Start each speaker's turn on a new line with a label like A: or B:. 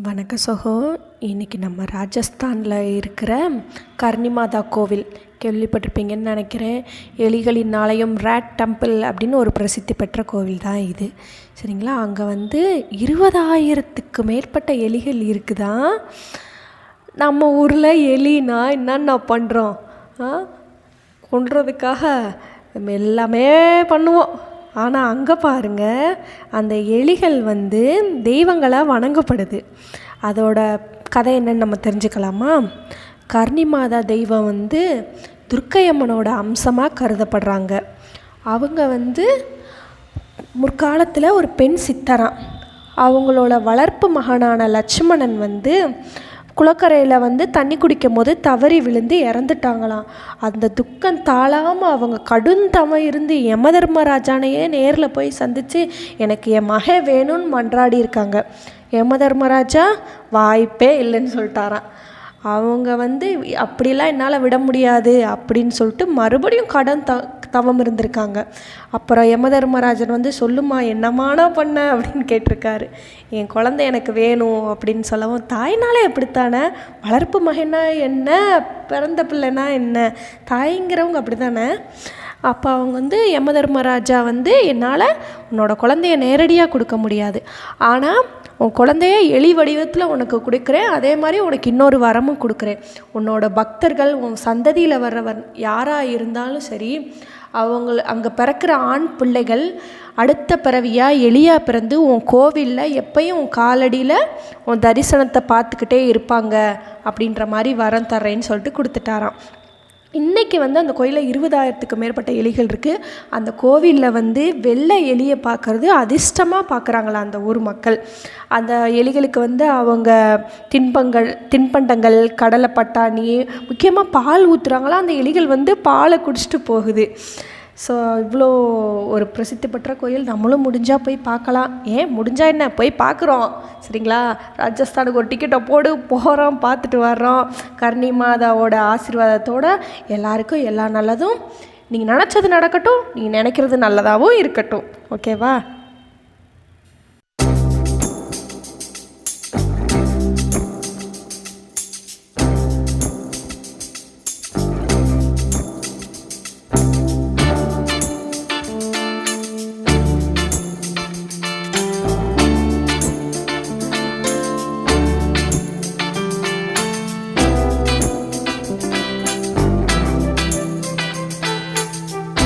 A: வணக்க சகோ. இன்றைக்கி நம்ம ராஜஸ்தானில் இருக்கிற கர்ணிமாதா கோவில் கேள்விப்பட்டிருப்பீங்கன்னு நினைக்கிறேன். எலிகளின் ஆலயம், ரேட் டெம்பிள் அப்படின்னு ஒரு பிரசித்தி பெற்ற கோவில் தான் இது. சரிங்களா, அங்கே 20,000க்கு மேற்பட்ட எலிகள் இருக்குதான். நம்ம ஊரில் எலினா என்னென்ன பண்ணுறோம், கொன்றதுக்காக நம்ம எல்லாமே பண்ணுவோம். ஆனால் அங்கே பாருங்கள், அந்த எலிகள் தெய்வங்களாக வணங்கப்படுது. அதோட கதை என்னன்னு நம்ம தெரிஞ்சுக்கலாமா? கர்ணிமாதா தெய்வம் துர்க்கையம்மனோட அம்சமாக கருதப்படுறாங்க. அவங்க முற்காலத்தில் ஒரு பெண் சித்தராம். அவங்களோட வளர்ப்பு மகனான லட்சுமணன் குளக்கரையில் தண்ணி குடிக்கும் போது தவறி விழுந்து இறந்துட்டாங்களாம். அந்த துக்கம் தாழாமல் அவங்க கடுந்தவம் இருந்து யமதர்மராஜானையே நேரில் போய் சந்தித்து எனக்கு என் மகன் வேணும்னு மன்றாடி இருக்காங்க. யமதர்மராஜா வாய்ப்பே இல்லைன்னு சொல்லிட்டாராம். அவங்க அப்படிலாம் என்னால் விட முடியாது அப்படின்னு சொல்லிட்டு மறுபடியும் தவம் இருந்திருக்காங்க. அப்புறம் யமதர்மராஜன் சொல்லுமா என்னமானா பண்ண அப்படின்னு கேட்டிருக்காரு. என் குழந்தை எனக்கு வேணும் அப்படின்னு சொல்லவும், தாய்னாலே எப்படித்தானே, வளர்ப்பு மகனா என்ன, பிறந்த பிள்ளைனா என்ன, தாய்ங்கிறவங்க அப்படி தானே. அப்போ அவங்க யமதர்மராஜா என்னால் உன்னோட குழந்தைய நேரடியாக கொடுக்க முடியாது, ஆனால் உன் குழந்தைய எலி வடிவத்தில் உனக்கு கொடுக்குறேன், அதே மாதிரி உனக்கு இன்னொரு வரமும் கொடுக்குறேன். உன்னோட பக்தர்கள், உன் சந்ததியில் வர்றவர் யாராக இருந்தாலும் சரி, அங்கே பிறக்கிற ஆண் பிள்ளைகள் அடுத்த பிறவியாக எலியாக பிறந்து உன் கோவிலில் எப்பயும் உன் காலடியில் உன் தரிசனத்தை பார்த்துக்கிட்டே இருப்பாங்க அப்படின்ற மாதிரி வரம் தர்றேன்னு சொல்லிட்டு கொடுத்துட்டாராம். இன்றைக்கி அந்த கோயிலில் 20,000க்கு மேற்பட்ட எலிகள் இருக்குது. அந்த கோவிலில் வெள்ளை எலியை பார்க்குறது அதிர்ஷ்டமாக பார்க்குறாங்களா அந்த ஊர் மக்கள். அந்த எலிகளுக்கு அவங்க தின்பண்டங்கள், கடலை பட்டாணி, முக்கியமாக பால் ஊற்றுறாங்களா. அந்த எலிகள் பாலை குடிச்சிட்டு போகுது. ஸோ இவ்வளோ ஒரு பிரசித்தி பெற்ற கோயில். நம்மளும் முடிஞ்சால் போய் பார்க்கலாம். ஏன் முடிஞ்சால் என்ன, போய் பார்க்குறோம். சரிங்களா, ராஜஸ்தானுக்கு ஒரு டிக்கெட்டை போகிறோம், பார்த்துட்டு வர்றோம். கர்ணிமாதாவோட ஆசீர்வாதத்தோடு எல்லாருக்கும் எல்லா நல்லதும், நீங்கள் நினச்சது நடக்கட்டும், நீங்கள் நினைக்கிறது நல்லதாகவும் இருக்கட்டும். ஓகேவா?